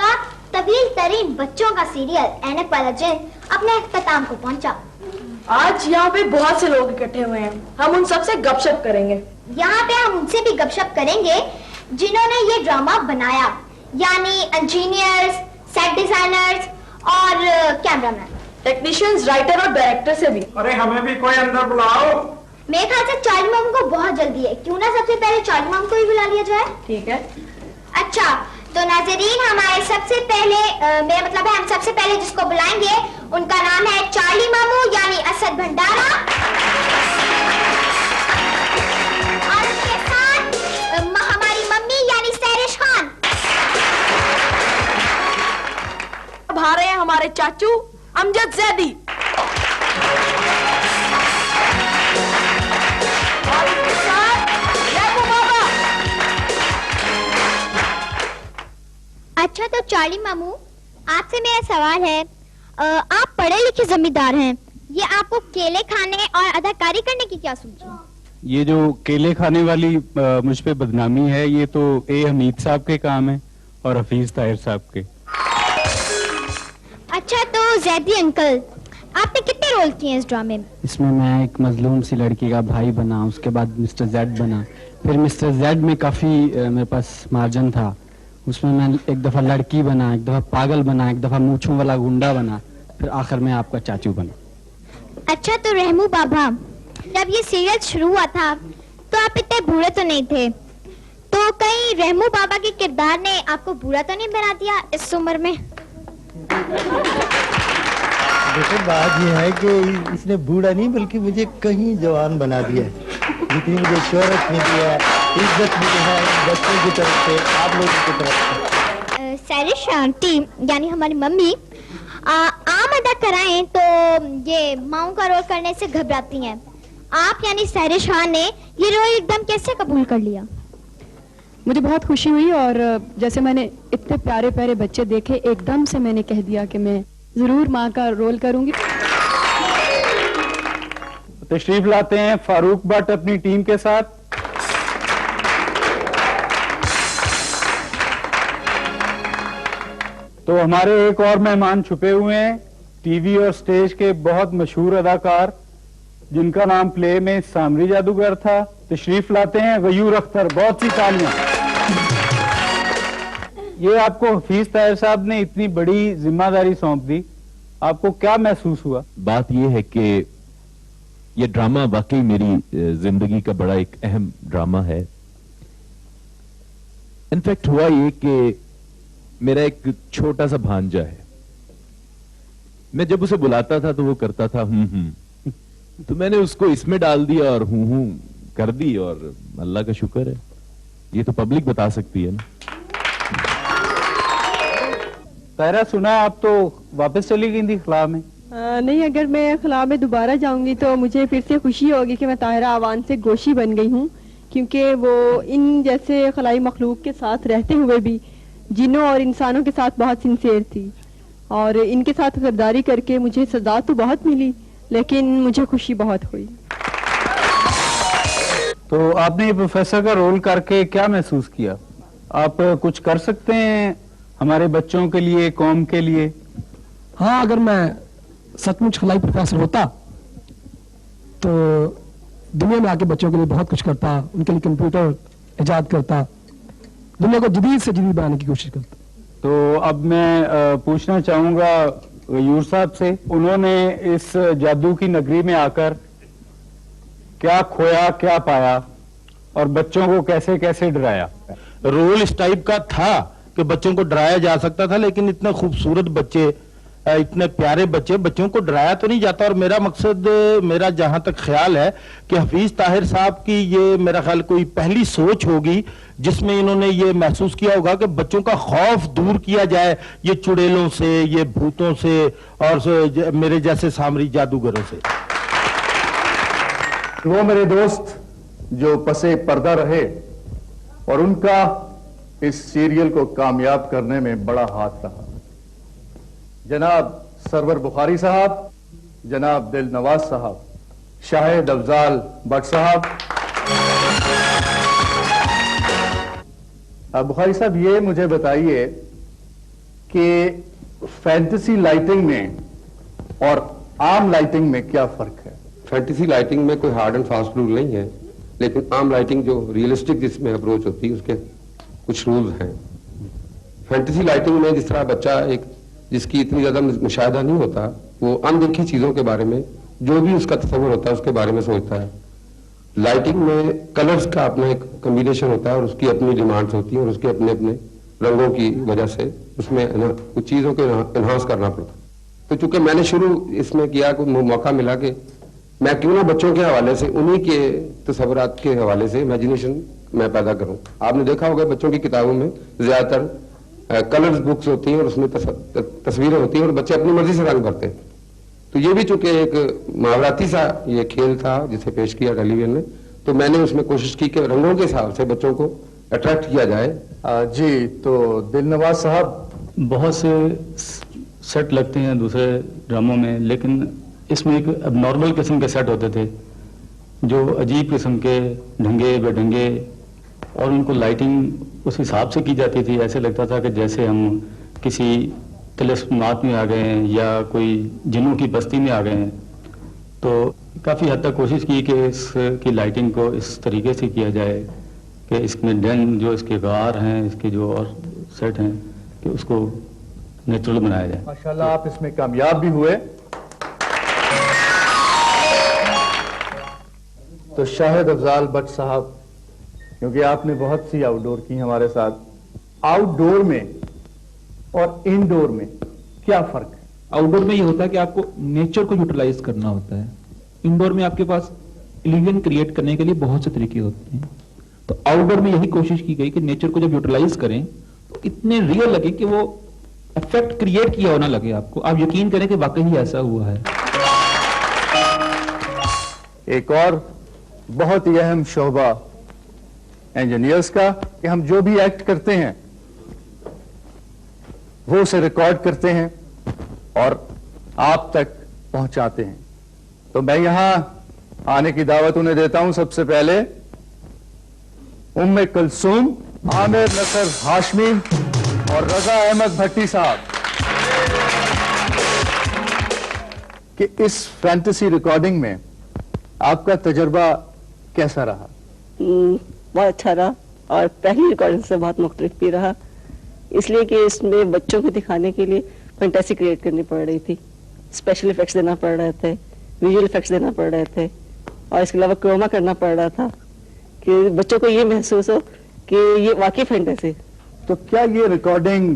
का तवील तरीन बच्चों का सीरियल ऐनक वाला जिन अपने इख्तिताम को पहुंचा। आज यहाँ पे बहुत से लोग इकट्ठे हुए हैं, हम उन सबसे गपशप करेंगे। यहाँ पे हम उनसे भी गपशप करेंगे जिन्होंने ये ड्रामा बनाया, यानी इंजीनियर्स, सेट डिजाइनर्स और कैमरामैन, टेक्नीशियंस, राइटर और डायरेक्टर से भी। अरे हमें भी कोई अंदर बुलाओ। मेरे ख्याल से चार्ली मामू को बहुत जल्दी है, क्यों ना सबसे पहले चार्ली मामू को ही बुला लिया जाए। ठीक है। अच्छा तो नाज़रीन, हमारे सबसे पहले मेरा मतलब है हम सबसे पहले जिसको बुलाएंगे उनका नाम है चार्ली मामू यानी असद भंडारा, और उसके साथ हमारी मम्मी यानी सैरिश खान। अब आ रहे हैं हमारे चाचू अमजद जैदी। अच्छा तो चार्ली मामू, आपसे मेरा सवाल है, आप पढ़े लिखे जमींदार हैं, ये आपको केले खाने और अदाकारी करने की क्या सूझी? ये जो केले खाने वाली मुझ पे बदनामी है, ये तो ए हमीद साहब के काम है और हफीज ताहिर साहब के। अच्छा तो जैदी अंकल, आपने कितने रोल किए हैं इस ड्रामे में? इसमें मैं एक मजलूम सी लड़की का भाई बना, उसके बाद मिस्टर जेड बना, फिर मिस्टर जेड में काफी मेरे पास मार्जिन था, उसमें मैं एक दफा लड़की बना, एक दफा पागल बना, एक दफा मूंछों वाला गुंडा बना, फिर आखिर में आपका चाचू बना। अच्छा तो रहमू बाबा, जब ये सीरियल शुरू हुआ था तो आप इतने बूढ़े तो नहीं थे, तो कहीं रहमू बाबा के किरदार ने आपको बूढ़ा तो नहीं बना दिया इस उम्र में? देखो बात ये है कि इसने बूढ़ा नहीं बल्कि मुझे कहीं जवान बना दिया है, जितनी मुझे शोहरत मिली है, इज्जत मिली है बच्चों की तरफ से, आप लोगों की तरफ से। सैरिश आंटी यानी हमारी मम्मी आम अदा कराएं तो ये माओ का रोल करने से घबराती हैं, आप यानी सैरिश खान ने ये रोल एकदम कैसे कबूल कर लिया? मुझे बहुत खुशी हुई और जैसे मैंने इतने प्यारे प्यारे बच्चे देखे, एकदम से मैंने कह दिया कि मैं जरूर माँ का रोल करूंगी। तशरीफ लाते हैं फारूक भट्ट अपनी टीम के साथ। तो हमारे एक और मेहमान छुपे हुए हैं, टीवी और स्टेज के बहुत मशहूर अदाकार जिनका नाम प्ले में सामरी जादूगर था। तशरीफ लाते हैं गयूर अख्तर, बहुत सी तालियां। ये आपको हफीज ताहिर साहब ने इतनी बड़ी जिम्मेदारी सौंप दी, आपको क्या महसूस हुआ? बात यह है कि ये ड्रामा वाकई मेरी जिंदगी का बड़ा एक अहम ड्रामा है। इनफैक्ट हुआ ये कि मेरा एक छोटा सा भांजा है, मैं जब उसे बुलाता था तो वो करता था तो मैंने उसको इसमें डाल दिया और हूं कर दी, और अल्लाह का शुक्र है, ये तो पब्लिक बता सकती है ना। ताहिरा, सुना आप तो वापस चली गई थी खला में? नहीं, अगर मैं खला में दोबारा जाऊंगी तो मुझे फिर से खुशी होगी कि मैं ताहिरा आवान से गोशी बन गई हूँ, क्योंकि वो इन जैसे खलाई मखलूक के साथ रहते हुए भी जिन्नों और इंसानों के साथ बहुत सिंसियर थी, और इनके साथ गद्दारी करके मुझे सजा तो बहुत मिली, लेकिन मुझे खुशी बहुत हुई। तो आपने प्रोफेसर का रोल करके क्या महसूस किया? आप कुछ कर सकते हैं हमारे बच्चों के लिए, कौम के लिए? हाँ, अगर मैं सचमुच खलाई प्रोफेसर होता तो दुनिया में आके बच्चों के लिए बहुत कुछ करता, उनके लिए कंप्यूटर इजाद करता, दुनिया को जदीद से जदीद बनाने की कोशिश करता। तो अब मैं पूछना चाहूंगा गयूर साहब से, उन्होंने इस जादू की नगरी में आकर क्या खोया, क्या पाया, और बच्चों को कैसे कैसे डराया? रोल इस टाइप का था कि बच्चों को डराया जा सकता था, लेकिन इतने खूबसूरत बच्चे, इतने प्यारे बच्चे, बच्चों को डराया तो नहीं जाता। और मेरा मकसद, मेरा जहां तक ख्याल है कि हफीज ताहिर साहब की ये मेरा ख्याल कोई पहली सोच होगी जिसमें इन्होंने ये महसूस किया होगा कि बच्चों का खौफ दूर किया जाए ये चुड़ैलों से, ये भूतों से, और मेरे जैसे सामरी जादूगरों से। वो मेरे दोस्त जो पसे पर्दा रहे और उनका इस सीरियल को कामयाब करने में बड़ा हाथ रहा, जनाब सरवर बुखारी साहब, जनाब दिल नवाज साहब, शाहिद अफजाल भट्ट साहब। बुखारी साहब, ये मुझे बताइए کہ फैंटेसी लाइटिंग में और आम लाइटिंग में क्या फर्क है? फैंटेसी लाइटिंग में कोई हार्ड एंड फास्ट रूल नहीं है, लेकिन आम लाइटिंग जो रियलिस्टिक जिसमें अप्रोच होती है उसके कुछ रूल्स हैं। फैंटेसी लाइटिंग में जिस तरह बच्चा एक जिसकी इतनी ज्यादा मुशाहिदा नहीं होता, वो अनदेखी चीजों के बारे में जो भी उसका तस्वुर होता है उसके बारे में सोचता है। लाइटिंग में कलर्स का अपना एक कम्बिनेशन होता है और उसकी अपनी डिमांड्स होती हैं और उसके अपने अपने रंगों की वजह से उसमें कुछ चीजों को एनहांस करना पड़ता है। तो चूंकि मैंने शुरू इसमें किया को मौका मिला कि मैं क्यों ना बच्चों के हवाले से उन्हीं के तस्वुरात के हवाले से इमेजिनेशन मैं पैदा करूं। आपने देखा होगा बच्चों की किताबों में ज्यादातर कलर्स बुक्स होती हैं और उसमें तस्वीरें होती हैं और बच्चे अपनी मर्जी से रंग भरते हैं। तो ये भी चूंकि एक मुहावराती सा ये खेल था जिसे पेश किया टेलीविजन ने, तो मैंने उसमें कोशिश की कि रंगों के हिसाब से बच्चों को अट्रैक्ट किया जाए। जी, तो दिलनवाज साहब, बहुत से सेट लगते हैं दूसरे ड्रामों में, लेकिन इसमें एक नॉर्मल किस्म के सेट होते थे जो अजीब किस्म के ढंगे बेढंगे, और उनको लाइटिंग उस हिसाब से की जाती थी। ऐसे लगता था कि जैसे हम किसी तिलिस्मात में आ गए हैं या कोई जिन्नों की बस्ती में आ गए हैं। तो काफ़ी हद तक कोशिश की कि इसकी लाइटिंग को इस तरीके से किया जाए कि इसमें डेन जो इसके गार हैं, इसके जो और सेट हैं, कि उसको नेचुरल बनाया जाए। माशाल्लाह आप इसमें कामयाब भी हुए। तो शाहिद अफजाल बट साहब, क्योंकि आपने बहुत सी आउटडोर की हमारे साथ, आउटडोर में और इंडोर में क्या फर्क है? आउटडोर में ये होता है कि आपको नेचर को यूटिलाइज करना होता है, इंडोर में आपके पास इल्यूजन क्रिएट करने के लिए बहुत से तरीके होते हैं। तो आउटडोर में यही कोशिश की गई कि नेचर को जब यूटिलाइज करें तो इतने रियल लगे कि वो इफेक्ट क्रिएट किया होना लगे आपको, आप यकीन करें कि वाकई ही ऐसा हुआ है। एक और बहुत ही अहम शोबा इंजीनियर्स का कि हम जो भी एक्ट करते हैं वो उसे रिकॉर्ड करते हैं और आप तक पहुंचाते हैं। तो मैं यहां आने की दावत उन्हें देता हूं। सबसे पहले उम्मे कुलसूम, आमिर नसर हाशमी और रजा अहमद भट्टी साहब, कि इस फैंटेसी रिकॉर्डिंग में आपका तजुर्बा कैसा रहा? बहुत अच्छा रहा और पहली रिकॉर्डिंग से बहुत मुख्तलिफ भी रहा, इसलिए कि इसमें बच्चों को दिखाने के लिए फैंटेसी क्रिएट करनी पड़ रही थी, स्पेशल इफेक्ट्स देना पड़ रहे थे, विजुअल इफेक्ट्स देना पड़ रहे थे, और इसके अलावा क्रोमा करना पड़ रहा था कि बच्चों को ये महसूस हो कि ये वाकई फैंटेसी। तो क्या ये रिकॉर्डिंग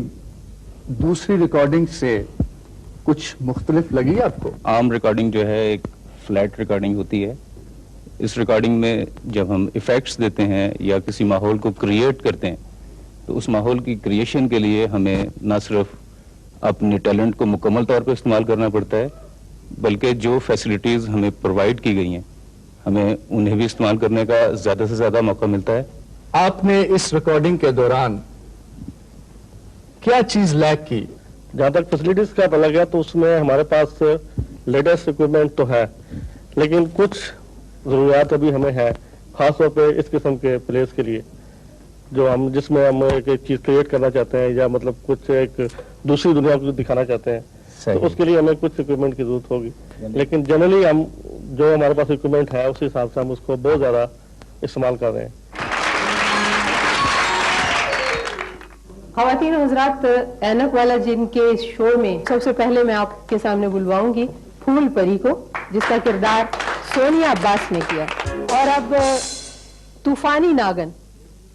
दूसरी रिकॉर्डिंग से कुछ मुख्तलिफ लगी आपको? आम रिकॉर्डिंग जो है एक फ्लैट रिकॉर्डिंग होती है। इस रिकॉर्डिंग में जब हम इफेक्ट्स देते हैं या किसी माहौल को क्रिएट करते हैं तो उस माहौल की क्रिएशन के लिए हमें न सिर्फ अपने टैलेंट को मुकम्मल तौर पर इस्तेमाल करना पड़ता है, बल्कि जो फैसिलिटीज़ हमें प्रोवाइड की गई हैं हमें उन्हें भी इस्तेमाल करने का ज़्यादा से ज़्यादा मौका मिलता है। आपने इस रिकॉर्डिंग के दौरान क्या चीज़ लैक की? जहाँ तक फैसिलिटीज़ का पता गया तो उसमें हमारे पास लेटेस्ट इक्विपमेंट तो है, लेकिन कुछ ज़रूरियात अभी हमें है, ख़ास तौर पे इस किस्म के प्लेस के लिए जो हम जिसमें हम एक चीज़ क्रिएट करना चाहते हैं या मतलब कुछ एक दूसरी दुनिया को दिखाना चाहते हैं, तो उसके लिए हमें कुछ इक्विपमेंट की जरूरत होगी। लेकिन जनरली हम जो हमारे पास इक्विपमेंट है उस हिसाब से हम उसको बहुत ज़्यादा इस्तेमाल कर रहे हैं। ख़वातीन और हज़रात, ऐनक वाला जिन के शो में सबसे पहले मैं आपके सामने बुलवाऊंगी फूल परी को, जिसका किरदार सोनिया अब्बास ने किया। और अब तूफानी नागन,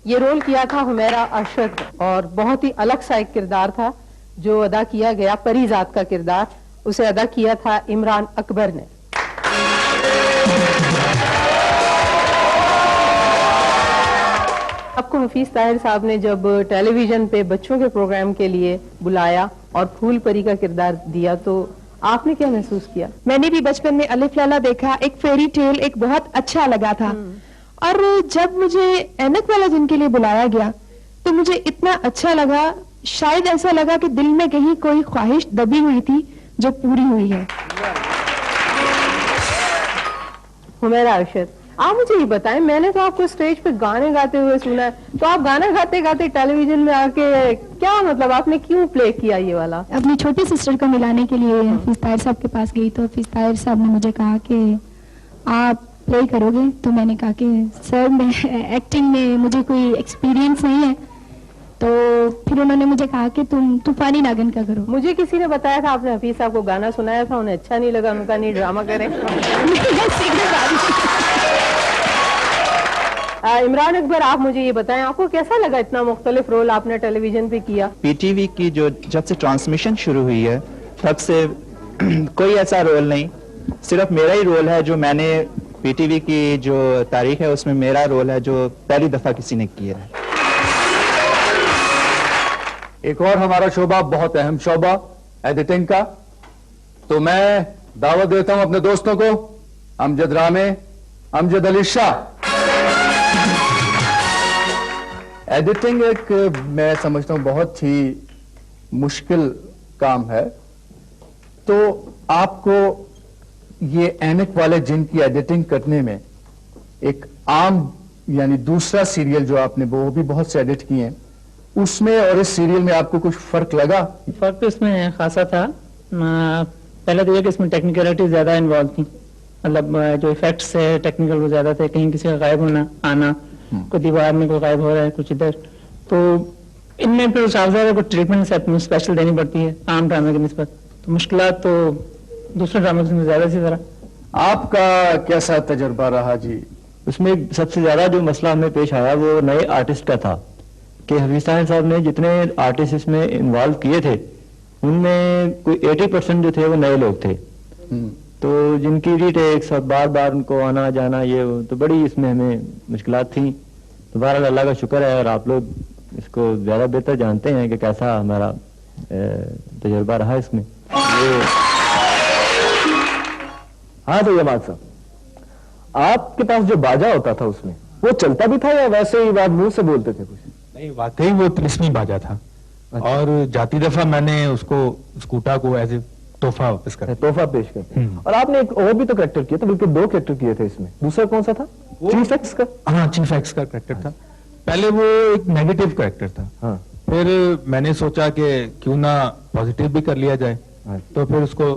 ये रोल किया था हुमैरा अरशद, और बहुत ही अलग सा एक किरदार था जो अदा किया गया, परीजात का किरदार, उसे अदा किया था इमरान अकबर ने। आपको हफीज ताहिर साहब ने जब टेलीविजन पे बच्चों के प्रोग्राम के लिए बुलाया और फूल परी का किरदार दिया तो आपने क्या महसूस किया? मैंने भी बचपन में अलिफ लैला देखा, एक फेरी टेल, एक बहुत अच्छा लगा था। और जब मुझे ऐनक वाला जिन के लिए बुलाया गया तो मुझे इतना अच्छा लगा, शायद ऐसा लगा कि दिल में कहीं कोई ख्वाहिश दबी हुई थी जो पूरी हुई है। हुमैरा अरशद, आप मुझे ये बताएं, मैंने तो आपको स्टेज पे गाने गाते हुए सुना है, तो आप गाना गाते गाते टेलीविजन में आके क्या मतलब आपने क्यों प्ले किया ये वाला? अपनी छोटी सिस्टर को मिलाने के लिए हफीज ताहिर साहब के पास गई, तो हफीज ताहिर साहब ने मुझे कहा कि आप प्ले करोगे, तो मैंने कहा कि सर मैं एक्टिंग में मुझे कोई एक्सपीरियंस नहीं है, तो फिर उन्होंने मुझे कहा कि तुम तूफानी नागिन का करो। मुझे किसी ने बताया था आपने हफीज साहब को गाना सुनाया था, उन्हें अच्छा नहीं लगा, उनका नहीं ड्रामा करें। इमरान अकबर, आप मुझे ये बताएं, आपको कैसा लगा इतना मुख्तलिफ रोल आपने टेलीविजन पे किया? पीटीवी की जब से ट्रांसमिशन शुरू हुई है तब से कोई ऐसा रोल नहीं, सिर्फ मेरा ही रोल है जो मैंने पीटीवी की जो तारीख है उसमें मेरा रोल है जो पहली दफा किसी ने किया है। एक और हमारा शोबा, बहुत अहम शोबा, एडिटिंग का, तो मैं दावत देता हूं अपने दोस्तों को, अमजद रामे, अमजद अली शाह। एडिटिंग एक मैं समझता हूं बहुत ही मुश्किल काम है, तो आपको ये ऐनक वाले जिन की एडिटिंग करने में एक आम यानी दूसरा सीरियल जो आपने वो भी बहुत से एडिट किए हैं, उसमें और इस सीरियल में आपको कुछ फर्क लगा? फर्क तो इसमें खासा था। पहले तो ये कि इसमें टेक्निकलिटी ज्यादा इन्वॉल्व थी, मतलब जो इफेक्ट्स है टेक्निकल वो ज्यादा थे, कहीं किसी का गायब होना आना, कोई दीवार में कोई गायब हो रहा है कुछ इधर, तो इनमें फिर साहब को ट्रीटमेंट स्पेशल देनी पड़ती है आम ड्रामे की निस्बत, तो मुश्किलात तो दूसरे ड्रामे से ज्यादा सी तरह। आपका कैसा तजुर्बा रहा जी? उसमें सबसे ज्यादा जो मसला हमें पेश आया वो नए आर्टिस्ट का था कि हफीज ताहिर साहब ने जितने आर्टिस्ट इसमें इन्वॉल्व किए थे उनमें कोई 80% जो थे वो नए लोग थे, तो जिनकी रीटेक्स और बार बार उनको आना जाना ये तो बड़ी इसमें हमें मुश्किलात थी। तो बहरहाल अल्लाह का शुक्र है और आप लोग इसको ज्यादा बेहतर जानते हैं कि कैसा हमारा तजुर्बा रहा इसमें। हाँ तो जमात साहब, आपके पास जो बाजा होता था उसमें वो चलता भी था या वैसे ही बात मुंह से बोलते थे कुछ? नहीं, वाकई वो तिलिस्मी बाजा था। अच्छा। और जाती दफा मैंने उसको स्कूटा को एज ए तोहफा वापस कर तोहफा पेश करते। और आपने एक और भी तो कैरेक्टर किया था, बल्कि 2 कैरेक्टर किए थे इसमें, दूसरा कौन सा था? चीफ एक्स का? हाँ, चीफ एक्स का कैरेक्टर था। पहले वो एक नेगेटिव कैरेक्टर था, हाँ। फिर मैंने सोचा कि क्यों ना पॉजिटिव भी कर लिया जाए, तो फिर उसको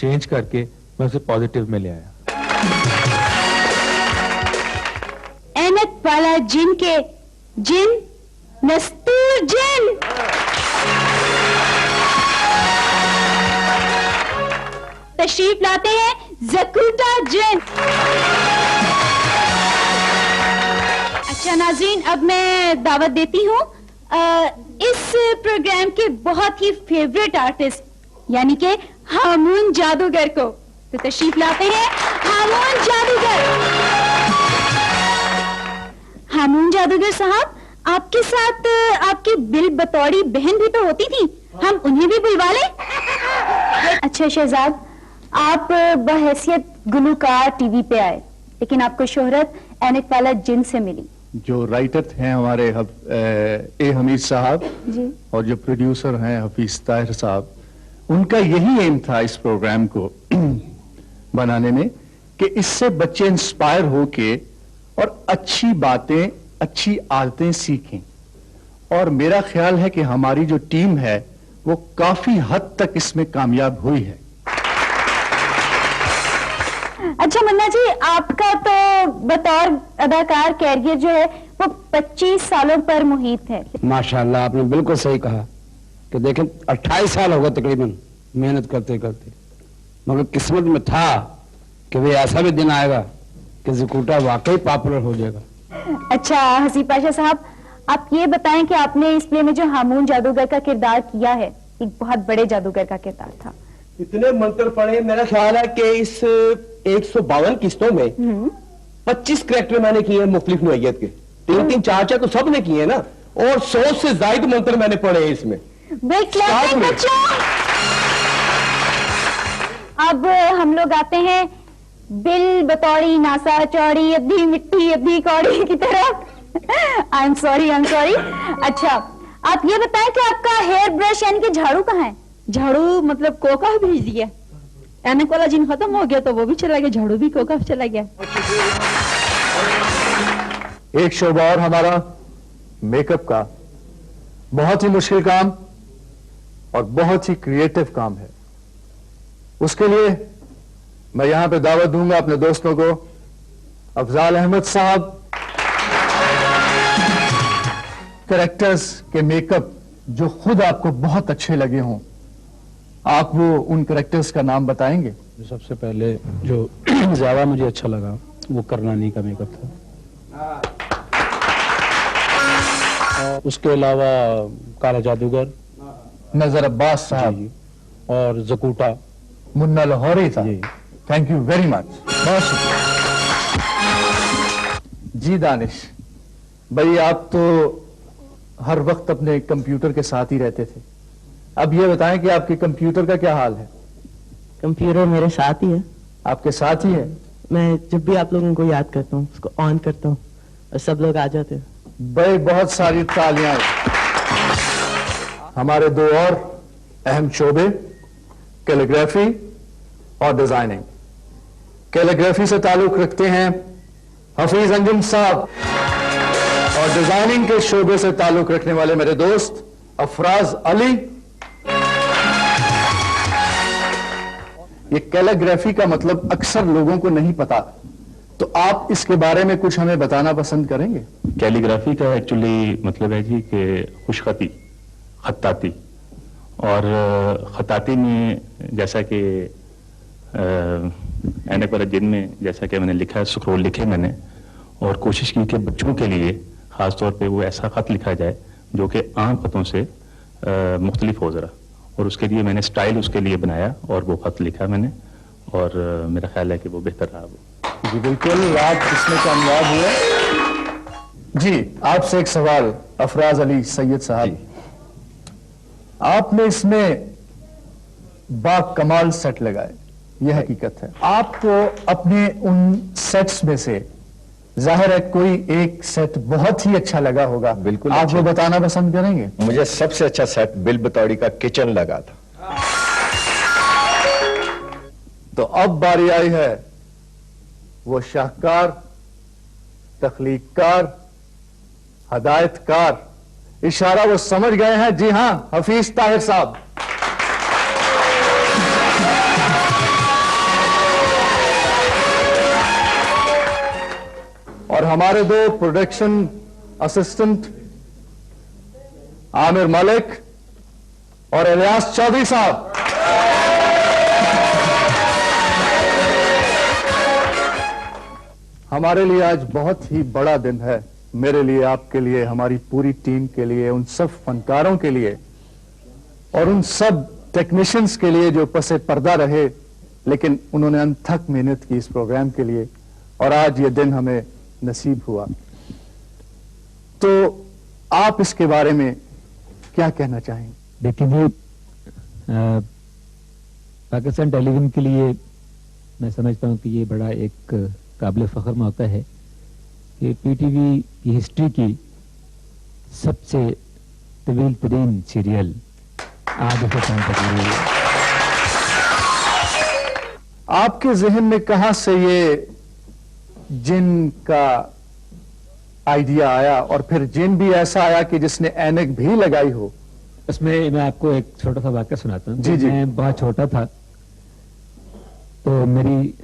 चेंज करके मैं उसे पॉजिटिव में ले आया। ऐनक वाला जिन के जिन नस्तूर जिन। तशरीफ लाते हैं ज़कूटा जिन। अच्छा नाज़रीन, अब मैं दावत देती हूँ इस प्रोग्राम के बहुत ही फेवरेट आर्टिस्ट यानी कि हामून जादूगर को, तो तशरीफ लाते हैं हामून जादूगर। हामून जादूगर साहब, आपके साथ आपकी बिल बतौरी बहन भी तो होती थी, हम उन्हें भी बुलवा लें? अच्छा शहजाद, आप बहैसियत गुलूकार टीवी पे आए, लेकिन आपको शोहरत ऐनक वाला जिन से मिली। जो राइटर हैं हमारे ए हमीद साहब जी, और जो प्रोड्यूसर हैं हफीज ताहिर साहब, उनका यही एम था इस प्रोग्राम को बनाने में कि इससे बच्चे इंस्पायर होके और अच्छी बातें, अच्छी आदतें सीखें। और मेरा ख्याल है कि हमारी जो टीम है वो काफी हद तक इसमें कामयाब हुई है। अच्छा मुन्ना जी, आपका तो बतौर अदाकार कैरियर जो है वो 25 सालों पर मुहित है। माशाल्लाह, आपने बिल्कुल सही कहा कि देखें 28 साल हो गए तकरीबन मेहनत करते करते, मगर किस्मत में था कि वे ऐसा भी दिन आएगा कि ज़कूटा वाकई पॉपुलर हो जाएगा। अच्छा हसी पाशा साहब, आप ये बताएं कि आपने इस प्ले में जो हामून जादूगर का किरदार किया है, एक बहुत बड़े जादूगर का किरदार था। इतने मंत्र पढ़े, मेरा ख्याल है कि इस 152 किस्तों में 25 कैरेक्टर मैंने किए हैं मुख्तलिफ नौइयत के, 3-3 4-4 तो सब ने किए ना, और 100 से ज्यादा मंत्र मैंने पढ़े हैं इसमें। अब हम लोग आते हैं बिल बतौरी नासा चौड़ी अद्धी मिट्टी अद्धी कौड़ी की तरफ। I am sorry. अच्छा आप ये बताएं कि आपका हेयर ब्रश यानी कि झाड़ू कहाँ है? झाड़ू मतलब कोका भेज दिया, ऐनक वाला जिन खत्म हो गया तो वो भी चला गया, झाड़ू भी कोका चला गया। एक शोबा और हमारा मेकअप का, बहुत ही मुश्किल काम और बहुत ही क्रिएटिव काम है। उसके लिए मैं यहां पे दावत दूंगा अपने दोस्तों को, अफजाल अहमद साहब, कैरेक्टर्स के मेकअप जो खुद आपको बहुत अच्छे लगे हों, आप वो उन कैरेक्टर्स का नाम बताएंगे? सबसे पहले जो ज्यादा मुझे अच्छा लगा वो करनानी का मेकअप था। उसके अलावा काला जादूगर, नजर अब्बास साहब और जकूटा, मुन्ना लाहौरी साहब। थैंक यू वेरी मच, बहुत शुक्रिया। जी दानिश भाई, आप तो हर वक्त अपने कंप्यूटर के साथ ही रहते थे, अब ये बताएं कि आपके कंप्यूटर का क्या हाल है? कंप्यूटर मेरे साथ ही है। आपके साथ ही है? मैं जब भी आप लोगों को याद करता हूँ उसको ऑन करता हूँ और सब लोग आ जाते हैं। भाई बहुत सारी तालियां। हमारे दो और अहम शोबे, कैलीग्राफी और डिजाइनिंग। कैलीग्राफी से ताल्लुक रखते हैं हफीज अंजुम साहब और डिजाइनिंग के शोबे से ताल्लुक रखने वाले मेरे दोस्त अफराज अली। ये कैलीग्राफी का मतलब अक्सर लोगों को नहीं पता, तो आप इसके बारे में कुछ हमें बताना पसंद करेंगे? कैलीग्राफी का एक्चुअली मतलब है जी कि खुशखती, खत्ताती, और खत्ताती में जैसा कि ऐनक वाला जिन में जैसा कि मैंने लिखा है, स्क्रोल लिखे मैंने, और कोशिश की कि बच्चों के लिए ख़ास तौर पे वो ऐसा ख़त लिखा जाए जो कि आम ख़तों से मुख्तलिफ हो ज़रा, और उसके लिए मैंने स्टाइल उसके लिए बनाया और वो ख़त लिखा मैंने, और मेरा ख्याल है कि वो बेहतर रहा। वो जी बिल्कुल, आप इसमें कामयाब हुए। जी आपसे एक सवाल अफराज अली सैयद साहब, आपने इसमें बाकमाल सेट लगाए, यह हकीकत है। आपको अपने उन सेट्स में से जाहिर है कोई एक सेट बहुत ही अच्छा लगा होगा, बिल्कुल आप वो बताना पसंद करेंगे? मुझे सबसे अच्छा सेट बिल बतौड़ी का किचन लगा था। तो अब बारी आई है वो शाहकार, तख्लीककार, हदायतकार, इशारा वो समझ गए हैं, जी हां, हफीज ताहिर साहब। और हमारे दो प्रोडक्शन असिस्टेंट आमिर मलिक और इलियास चौधरी साहब। हमारे लिए आज बहुत ही बड़ा दिन है, मेरे लिए, आपके लिए, हमारी पूरी टीम के लिए, उन सब फनकारों के लिए और उन सब टेक्नीशियंस के लिए जो पसे पर्दा रहे, लेकिन उन्होंने अनथक मेहनत की इस प्रोग्राम के लिए, और आज ये दिन हमें नसीब हुआ। तो आप इसके बारे में क्या कहना चाहेंगे? देखिए जी, पाकिस्तान टेलीविजन के लिए मैं समझता हूँ कि ये बड़ा एक काबिल फख्र मौका है कि पीटीवी की हिस्ट्री की सबसे तवील तरीन सीरियल आज के टाइम तक। आपके जहन में कहां से ये जिन का आइडिया आया, और फिर जिन भी ऐसा आया कि जिसने ऐनक भी लगाई हो? इसमें मैं आपको एक छोटा सा वाक्य सुनाता हूँ। जी जी। मैं बहुत छोटा था तो मेरी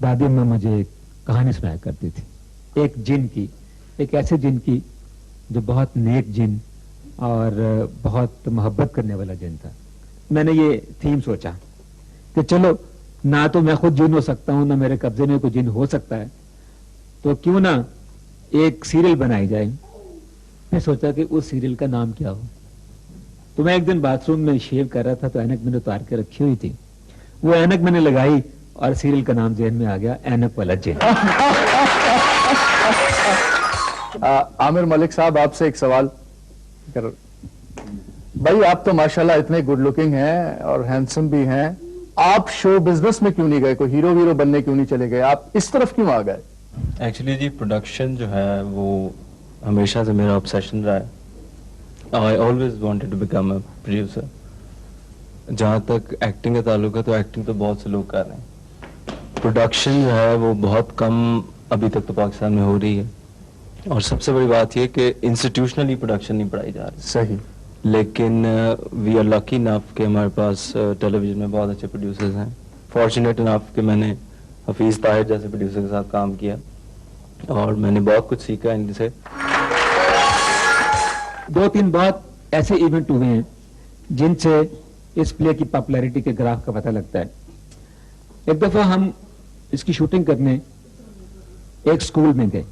दादी अम्मा मुझे एक कहानी सुनाया करती थी, एक जिन की, एक ऐसे जिन की जो बहुत नेक जिन और बहुत मोहब्बत करने वाला जिन था। मैंने ये थीम सोचा कि चलो, ना तो मैं खुद जिन हो सकता हूँ, ना मेरे कब्जे में कोई जिन हो सकता है, तो क्यों ना एक सीरियल बनाई जाए। मैं सोचा कि उस सीरियल का नाम क्या हो। तो मैं एक दिन बाथरूम में शेव कर रहा था, तो ऐनक मैंने उतार के रखी हुई थी, वो ऐनक मैंने लगाई और सीरियल का नाम जेहन में आ गया, ऐनक वाला जिन। आमिर मलिक साहब, आपसे एक सवाल कर भाई, आप तो माशाल्लाह इतने गुड लुकिंग हैं और हैंडसम भी हैं, आप शो बिजनेस में क्यों नहीं गए? कोई हीरो वीरो बनने क्यों नहीं चले गए? आप इस तरफ क्यों आ गए? एक्चुअली जी प्रोडक्शन जो है वो हमेशा से मेरा ऑब्सेशन रहा है। I always wanted to become a producer. जहाँ तक एक्टिंग का ताल्लुक है तो एक्टिंग तो बहुत से लोग कर रहे हैं, प्रोडक्शन जो है वो बहुत कम अभी तक तो पाकिस्तान में हो रही है। और सबसे बड़ी बात ये कि इंस्टीट्यूशनली प्रोडक्शन नहीं पढ़ाई जा रही। सही। लेकिन वी आर लकी इनफ कि हमारे पास टेलीविजन में बहुत अच्छे प्रोड्यूसर्स हैं। फॉर्चुनेट इनफ कि मैंने हफीज ताहिर जैसे प्रोड्यूसर के साथ काम किया और मैंने बहुत कुछ सीखा इनसे। 2-3 बहुत ऐसे इवेंट हुए हैं जिनसे इस प्ले की पॉपुलैरिटी के ग्राफ का पता लगता है। एक दफा हम इसकी शूटिंग करने एक स्कूल में गए।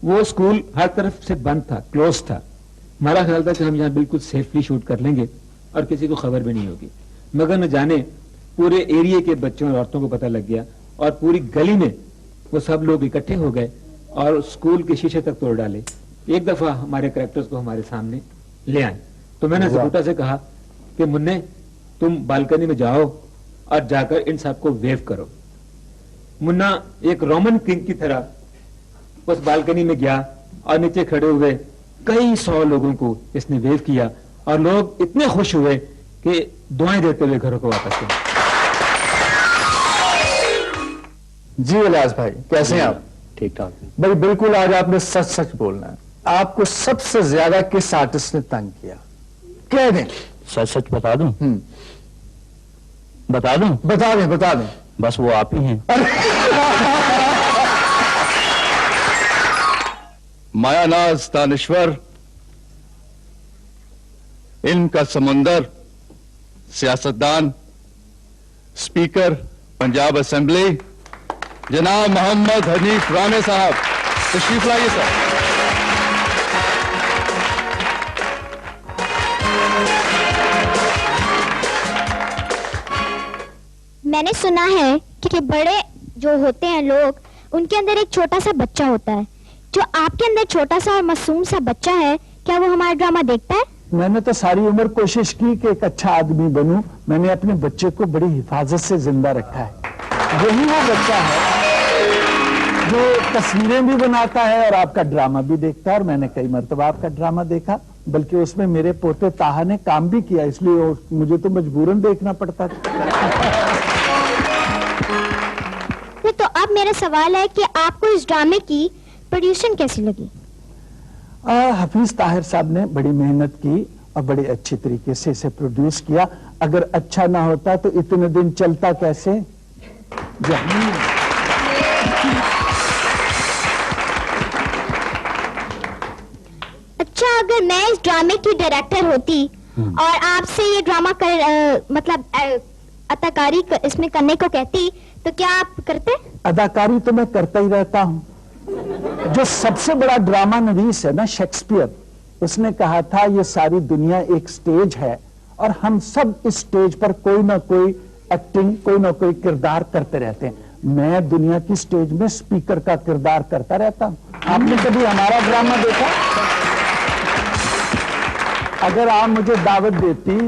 वो स्कूल हर तरफ से बंद था, क्लोज था। हमारा ख्याल था कि हम यहाँ बिल्कुल सेफली शूट कर लेंगे और किसी को खबर भी नहीं होगी, मगर न जाने पूरे एरिया के बच्चों और औरतों को पता लग गया और पूरी गली में वो सब लोग इकट्ठे हो गए और स्कूल के शीशे तक तोड़ डाले। एक दफा हमारे कैरेक्टर्स को हमारे सामने ले आए तो मैंने जबूटा से कहा कि मुन्ने तुम बालकनी में जाओ और जाकर इन सबको वेव करो। मुन्ना एक रोमन किंग की तरह उस बालकनी में गया और नीचे खड़े हुए कई 100 लोगों को इसने वेव किया और लोग इतने खुश हुए कि दुआएं देते हुए घरों को वापस गए। जी इलियास भाई, कैसे हैं आप? ठीक ठाक भाई बिल्कुल, आज आपने सच सच बोलना है। आपको सबसे ज्यादा किस आर्टिस्ट ने तंग किया? कह दें। सच सच बता दूं? बता दूं? बता दें। बस वो आप ही हैं। मायानाज दानिश्वर, इल्म का समुंदर, सियासतदान, स्पीकर पंजाब असेंबली जनाब मोहम्मद हनीफ राणे साहब, तशरीफ लाइए सर। मैंने सुना है कि बड़े जो होते हैं लोग, उनके अंदर एक छोटा सा बच्चा होता है। जो आपके अंदर छोटा सा और मासूम सा बच्चा है, क्या वो हमारा ड्रामा देखता है? मैंने तो सारी उम्र कोशिश की कि एक अच्छा आदमी बनूं। मैंने अपने बच्चे को बड़ी हिफाजत से जिंदा रखा है। यही वो बच्चा है जो तस्वीरें भी बनाता है और आपका ड्रामा भी देखता है। और मैंने कई मरतबा आपका ड्रामा देखा, बल्कि उसमें मेरे पोते ताहा ने काम भी किया, इसलिए मुझे तो मजबूरन देखना पड़ता था। तो अब मेरा सवाल है कि आपको इस ड्रामे की प्रोड्यूसिंग कैसी लगी? हफीज ताहिर साहब ने बड़ी मेहनत की और बड़े अच्छे तरीके से इसे प्रोड्यूस किया। अगर अच्छा ना होता तो इतने दिन चलता कैसे? अच्छा, अगर मैं इस ड्रामे की डायरेक्टर होती और आपसे ये ड्रामा मतलब अदाकारी इसमें करने को कहती, तो क्या आप करते? अदाकारी तो मैं करता ही रहता हूँ। जो सबसे बड़ा ड्रामा नवीस है ना, शेक्सपियर, उसने कहा था ये सारी दुनिया एक स्टेज है और हम सब इस स्टेज पर कोई ना कोई एक्टिंग, कोई ना कोई किरदार करते रहते हैं। मैं दुनिया की स्टेज में स्पीकर का किरदार करता रहता हूँ। आपने कभी हमारा ड्रामा देखा? अगर आप मुझे दावत देती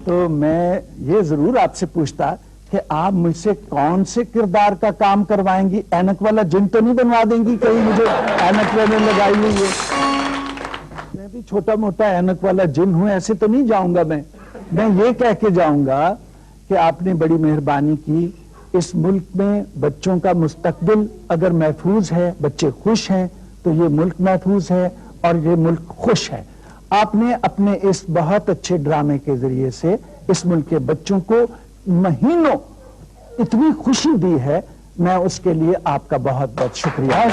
तो मैं ये जरूर आपसे पूछता कि आप मुझसे कौन से किरदार का काम करवाएंगी? ऐनक वाला जिन तो नहीं बनवा देंगी कहीं मुझे ऐनक वाले लगाई हुई है? मैं भी छोटा मोटा ऐनक वाला जिन हूं, ऐसे तो नहीं जाऊंगा। मैं ये कह के जाऊंगा कि आपने बड़ी मेहरबानी की। इस मुल्क में बच्चों का मुस्तकबिल अगर महफूज है, बच्चे खुश हैं, तो ये मुल्क महफूज है और ये मुल्क खुश है। आपने अपने इस बहुत अच्छे ड्रामे के जरिए से इस मुल्क के बच्चों को महीनों इतनी खुशी दी है। मैं उसके लिए आपका बहुत बहुत शुक्रिया।